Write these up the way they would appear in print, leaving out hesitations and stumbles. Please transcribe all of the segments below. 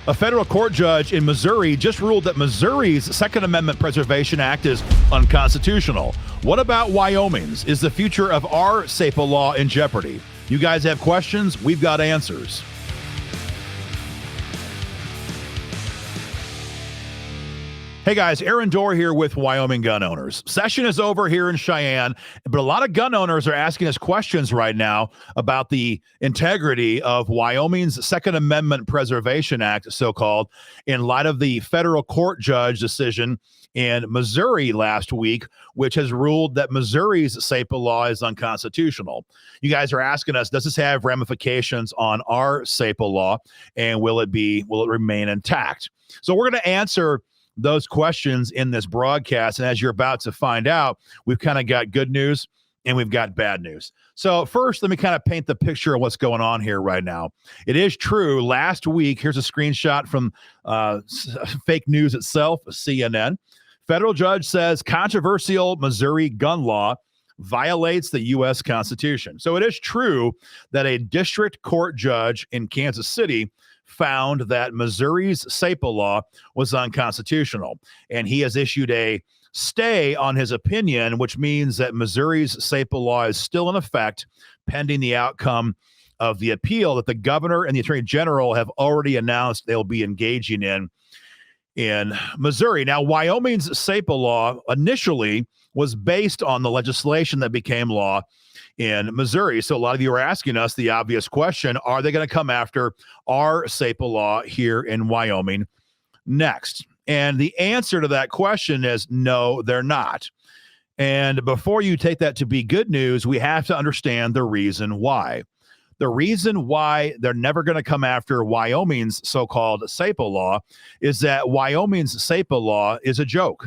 A federal court judge in Missouri just ruled that Missouri's Second Amendment Preservation Act is unconstitutional. What about Wyoming's? Is the future of our SAPA law in jeopardy? You guys have questions? We've got answers. Hey guys, Aaron Dorr here with Wyoming gun owners. Session is over here in Cheyenne, but a lot of gun owners are asking us questions right now about the integrity of Wyoming's Second Amendment Preservation Act, so-called, in light of the federal court judge decision in Missouri last week, which has ruled that Missouri's SAPA law is unconstitutional. You guys are asking us, does this have ramifications on our SAPA law, and will it remain intact? So we're going to answer those questions in this broadcast. And as you're about to find out, we've kind of got good news and we've got bad news. So first, let me kind of paint the picture of what's going on here right now. It is true. Last week, here's a screenshot from fake news itself, CNN. Federal judge says controversial Missouri gun law violates the U.S. Constitution. So it is true that a district court judge in Kansas City found that Missouri's SAPA law was unconstitutional, and he has issued a stay on his opinion, which means that Missouri's SAPA law is still in effect pending the outcome of the appeal that the governor and the attorney general have already announced they'll be engaging in Missouri. Now, Wyoming's SAPA law initially was based on the legislation that became law in Missouri. So a lot of you are asking us the obvious question, are they going to come after our SAPA law here in Wyoming next? And the answer to that question is no, they're not. And before you take that to be good news, we have to understand the reason why. The reason why they're never going to come after Wyoming's so-called SAPA law is that Wyoming's SAPA law is a joke.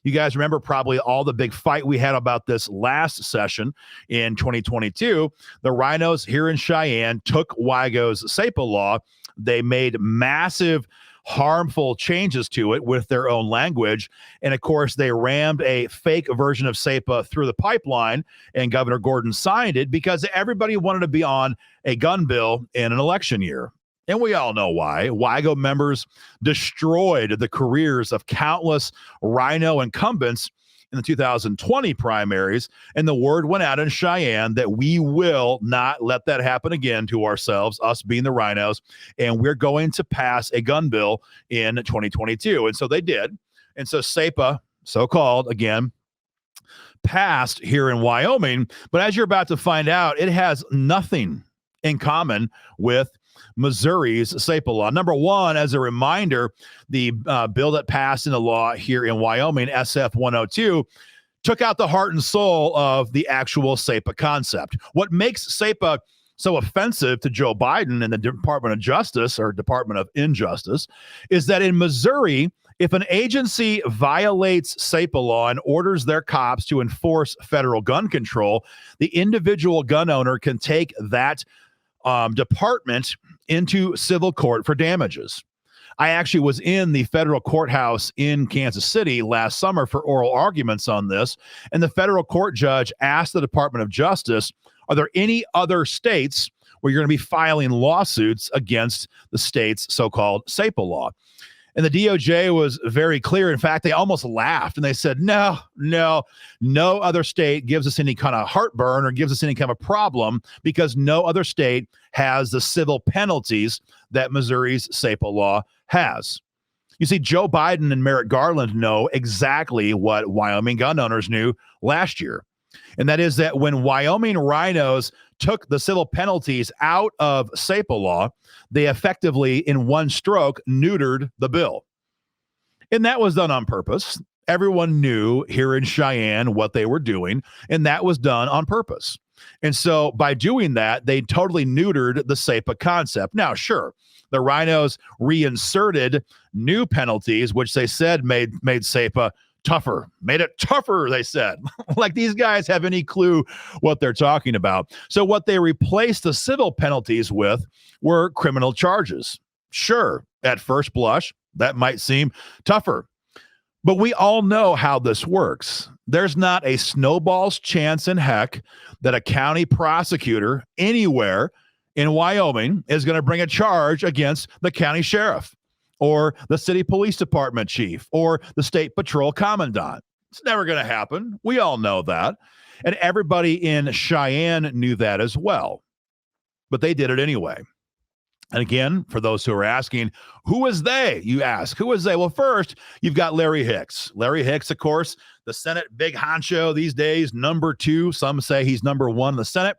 You guys remember probably all the big fight we had about this last session in 2022. The rhinos here in Cheyenne took WYGO's SAPA law. They made massive, harmful changes to it with their own language. And of course, they rammed a fake version of SAPA through the pipeline, and Governor Gordon signed it because everybody wanted to be on a gun bill in an election year. And we all know why. WYGO members destroyed the careers of countless rhino incumbents in the 2020 primaries. And the word went out in Cheyenne that we will not let that happen again to ourselves, us being the rhinos. And we're going to pass a gun bill in 2022. And so they did. And so SAPA, so-called, again, passed here in Wyoming. But as you're about to find out, it has nothing in common with Missouri's SAPA law. Number one, as a reminder, the bill that passed into law here in Wyoming, SF 102, took out the heart and soul of the actual SAPA concept. What makes SAPA so offensive to Joe Biden and the Department of Justice, or Department of Injustice, is that in Missouri, if an agency violates SAPA law and orders their cops to enforce federal gun control, the individual gun owner can take that department into civil court for damages. I actually was in the federal courthouse in Kansas City last summer for oral arguments on this, and the federal court judge asked the Department of Justice, are there any other states where you're going to be filing lawsuits against the state's so-called SAPA law? And the DOJ was very clear. In fact, they almost laughed and they said, no other state gives us any kind of heartburn or gives us any kind of problem because no other state has the civil penalties that Missouri's SAPA law has. You see, Joe Biden and Merrick Garland know exactly what Wyoming gun owners knew last year. And that is that when Wyoming rhinos took the civil penalties out of SAPA law, they effectively, in one stroke, neutered the bill. And that was done on purpose. Everyone knew here in Cheyenne what they were doing, and that was done on purpose. And so by doing that, they totally neutered the SAPA concept. Now, sure, the rhinos reinserted new penalties, which they said made SAPA tougher, made it tougher, they said. Like these guys have any clue what they're talking about. So what they replaced the civil penalties with were criminal charges. Sure, at first blush, that might seem tougher. But we all know how this works. There's not a snowball's chance in heck that a county prosecutor anywhere in Wyoming is going to bring a charge against the county sheriff. or the city police department chief or the state patrol commandant. It's never going to happen. We all know that. And everybody in Cheyenne knew that as well. But they did it anyway. And again, for those who are asking, who is they? You ask, who is they? Well, first, you've got Larry Hicks. Larry Hicks, of course, the Senate big honcho these days, number 2. Some say he's number 1 in the Senate.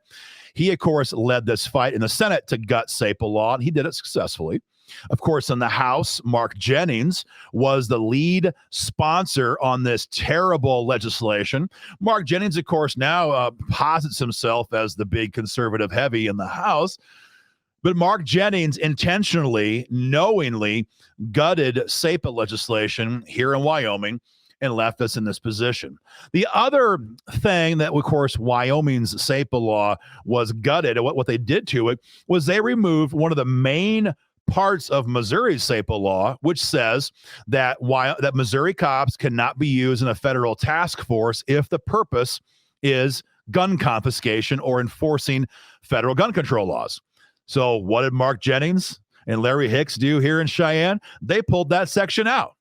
He, of course, led this fight in the Senate to gut SAPA law, and he did it successfully. Of course, in the House, Mark Jennings was the lead sponsor on this terrible legislation. Mark Jennings, of course, now posits himself as the big conservative heavy in the House. But Mark Jennings intentionally, knowingly gutted SAPA legislation here in Wyoming and left us in this position. The other thing that, of course, Wyoming's SAPA law was gutted, and what they did to it was they removed one of the main parts of Missouri's SAPA law, which says that Missouri cops cannot be used in a federal task force if the purpose is gun confiscation or enforcing federal gun control laws. So what did Mark Jennings and Larry Hicks do here in Cheyenne? They pulled that section out.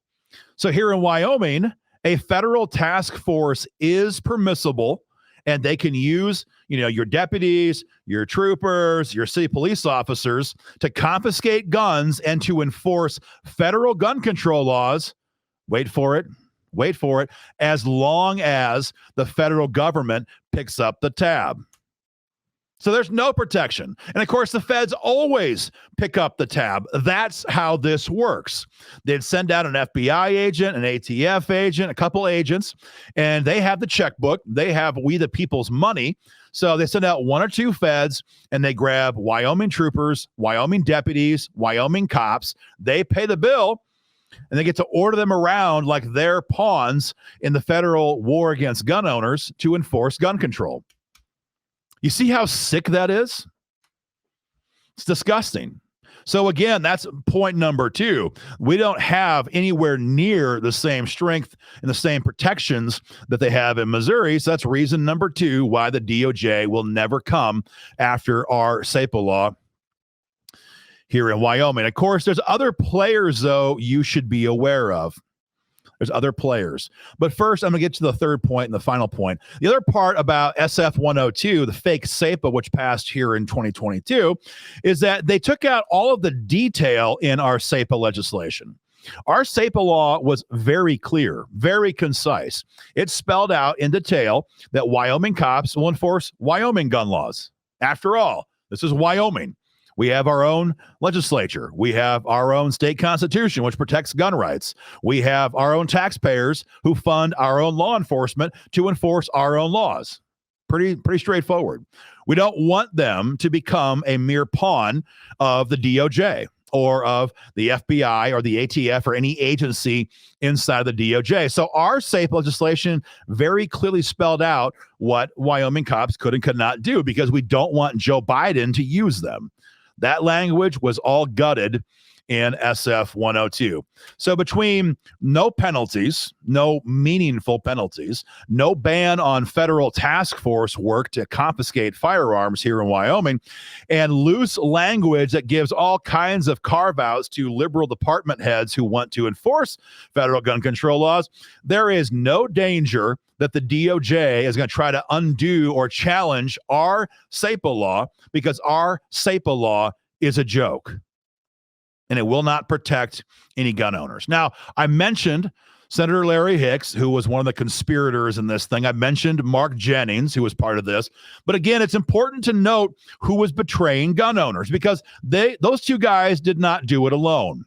So here in Wyoming, a federal task force is permissible, and they can use, your deputies, your troopers, your city police officers to confiscate guns and to enforce federal gun control laws. Wait for it, as long as the federal government picks up the tab. So there's no protection. And of course, the feds always pick up the tab. That's how this works. They'd send out an FBI agent, an ATF agent, a couple agents, and they have the checkbook. They have we the people's money. So they send out 1 or 2 feds, and they grab Wyoming troopers, Wyoming deputies, Wyoming cops. They pay the bill, and they get to order them around like they're pawns in the federal war against gun owners to enforce gun control. You see how sick that is? It's disgusting. So again, that's point number 2. We don't have anywhere near the same strength and the same protections that they have in Missouri. So that's reason number 2 why the DOJ will never come after our SAPA law here in Wyoming. Of course, there's other players, though, you should be aware of. There's other players. But first, I'm going to get to the third point and the final point. The other part about SF 102, the fake SAPA, which passed here in 2022, is that they took out all of the detail in our SAPA legislation. Our SAPA law was very clear, very concise. It spelled out in detail that Wyoming cops will enforce Wyoming gun laws. After all, this is Wyoming. We have our own legislature. We have our own state constitution, which protects gun rights. We have our own taxpayers who fund our own law enforcement to enforce our own laws. Pretty straightforward. We don't want them to become a mere pawn of the DOJ or of the FBI or the ATF or any agency inside the DOJ. So our SAPE legislation very clearly spelled out what Wyoming cops could and could not do because we don't want Joe Biden to use them. That language was all gutted in SF 102. So between no penalties, no meaningful penalties, no ban on federal task force work to confiscate firearms here in Wyoming, and loose language that gives all kinds of carve-outs to liberal department heads who want to enforce federal gun control laws, there is no danger that the DOJ is going to try to undo or challenge our SAPA law because our SAPA law is a joke. And it will not protect any gun owners. Now, I mentioned Senator Larry Hicks, who was one of the conspirators in this thing. I mentioned Mark Jennings, who was part of this. But again, it's important to note who was betraying gun owners because those two guys did not do it alone.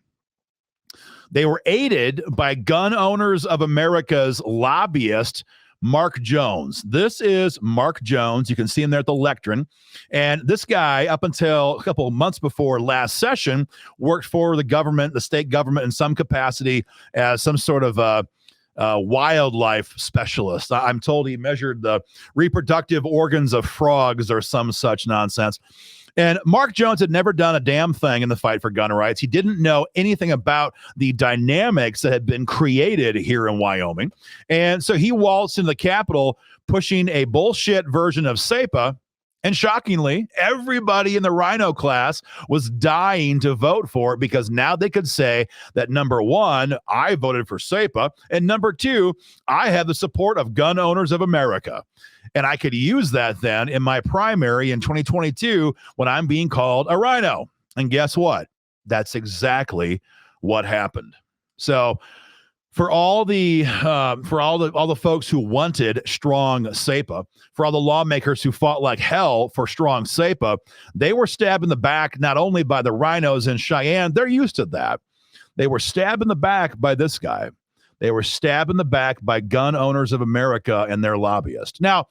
They were aided by Gun Owners of America's lobbyist, Mark Jones. This is Mark Jones. You can see him there at the lectern. And this guy, up until a couple of months before last session, worked for the government, the state government in some capacity as some sort of wildlife specialist. I'm told he measured the reproductive organs of frogs or some such nonsense. And Mark Jones had never done a damn thing in the fight for gun rights. He didn't know anything about the dynamics that had been created here in Wyoming. And so he waltzed into the Capitol pushing a bullshit version of SAPA And shockingly, everybody in the rhino class was dying to vote for it because now they could say that number one, I voted for SAPA, and number two, I have the support of Gun Owners of America. And I could use that then in my primary in 2022 when I'm being called a rhino. And guess what? That's exactly what happened. So for all the folks who wanted strong SAPA, for all the lawmakers who fought like hell for strong SAPA, they were stabbed in the back not only by the rhinos in Cheyenne, they're used to that. They were stabbed in the back by this guy. They were stabbed in the back by Gun Owners of America and their lobbyists. Now,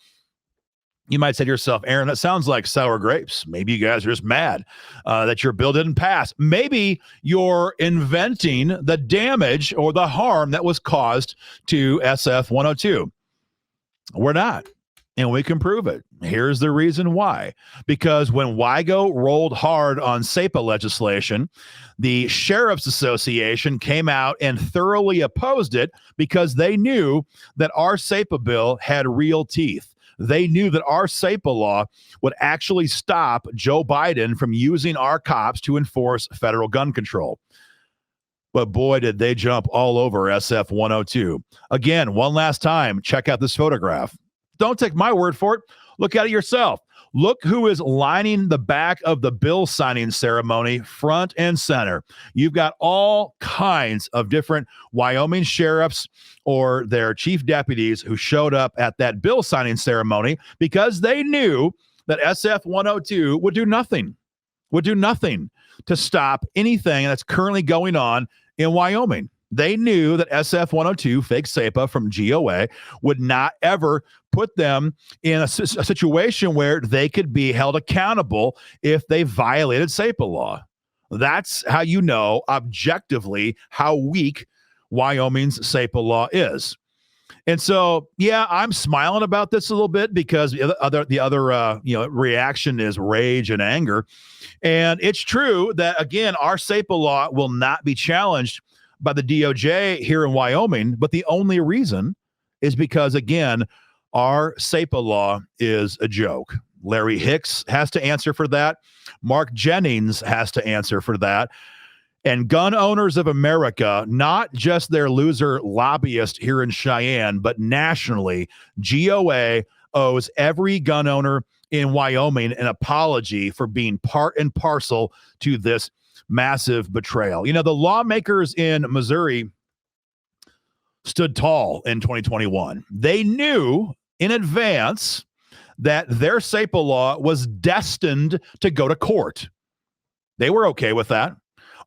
you might say to yourself, Aaron, that sounds like sour grapes. Maybe you guys are just mad that your bill didn't pass. Maybe you're inventing the damage or the harm that was caused to SF 102. We're not, and we can prove it. Here's the reason why. Because when WYGO rolled hard on SAPA legislation, the Sheriff's Association came out and thoroughly opposed it because they knew that our SAPA bill had real teeth. They knew that our SAPA law would actually stop Joe Biden from using our cops to enforce federal gun control. But boy, did they jump all over SF 102. Again, one last time, check out this photograph. Don't take my word for it. Look at it yourself. Look who is lining the back of the bill signing ceremony, front and center. You've got all kinds of different Wyoming sheriffs or their chief deputies who showed up at that bill signing ceremony because they knew that SF 102 would do nothing to stop anything that's currently going on in Wyoming. They knew that SF 102, fake SAPA from GOA, would not ever put them in a situation where they could be held accountable if they violated SAPA law. That's how you know objectively how weak Wyoming's SAPA law is. And so, yeah, I'm smiling about this a little bit because the other reaction is rage and anger. And it's true that, again, our SAPA law will not be challenged by the DOJ here in Wyoming, but the only reason is because, again, our SAPA law is a joke. Larry Hicks has to answer for that. Mark Jennings has to answer for that. And Gun Owners of America, not just their loser lobbyist here in Cheyenne, but nationally, GOA owes every gun owner in Wyoming an apology for being part and parcel to this massive betrayal. You know, the lawmakers in Missouri stood tall in 2021. They knew in advance that their SAPA law was destined to go to court. They were okay with that.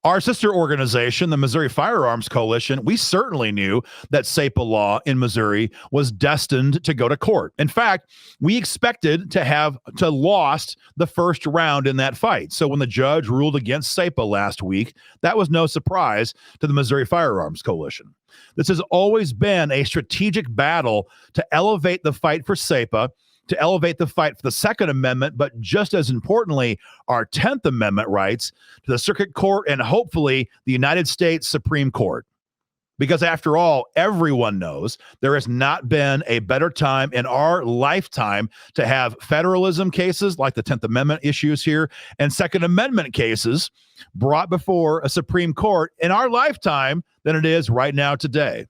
Our sister organization, the Missouri Firearms Coalition, we certainly knew that SAPA law in Missouri was destined to go to court. In fact, we expected to lost the first round in that fight. So when the judge ruled against SAPA last week, that was no surprise to the Missouri Firearms Coalition. This has always been a strategic battle to elevate the fight for SAPA, to elevate the fight for the Second Amendment, but just as importantly, our 10th Amendment rights to the Circuit Court and hopefully the United States Supreme Court. Because after all, everyone knows there has not been a better time in our lifetime to have federalism cases like the 10th Amendment issues here and Second Amendment cases brought before a Supreme Court in our lifetime than it is right now today.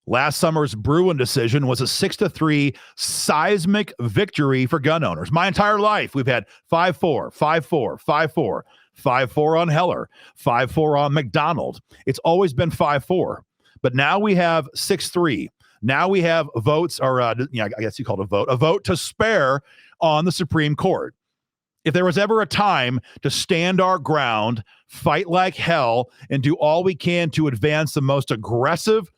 Last summer's Bruin decision was a 6-3 seismic victory for gun owners. My entire life, we've had 5-4, 5-4, 5-4, 5-4 on Heller, 5-4 on McDonald. It's always been 5-4. But now we have 6-3. Now we have votes, or I guess you called a vote to spare on the Supreme Court. If there was ever a time to stand our ground, fight like hell, and do all we can to advance the most aggressive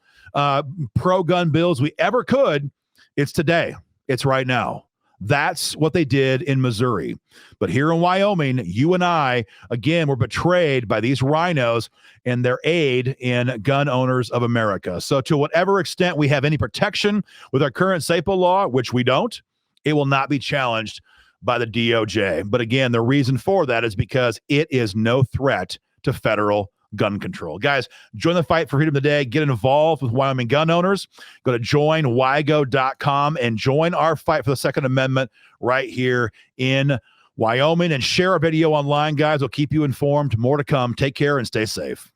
pro-gun bills we ever could, it's today. It's right now. That's what they did in Missouri. But here in Wyoming, you and I, again, were betrayed by these rhinos and their aid in Gun Owners of America. So to whatever extent we have any protection with our current SAPA law, which we don't, it will not be challenged by the DOJ. But again, the reason for that is because it is no threat to federal gun control. Guys, join the fight for freedom today. Get involved with Wyoming gun owners. Go to joinwygo.com and join our fight for the Second Amendment right here in Wyoming, and share our video online, guys. We'll keep you informed. More to come. Take care and stay safe.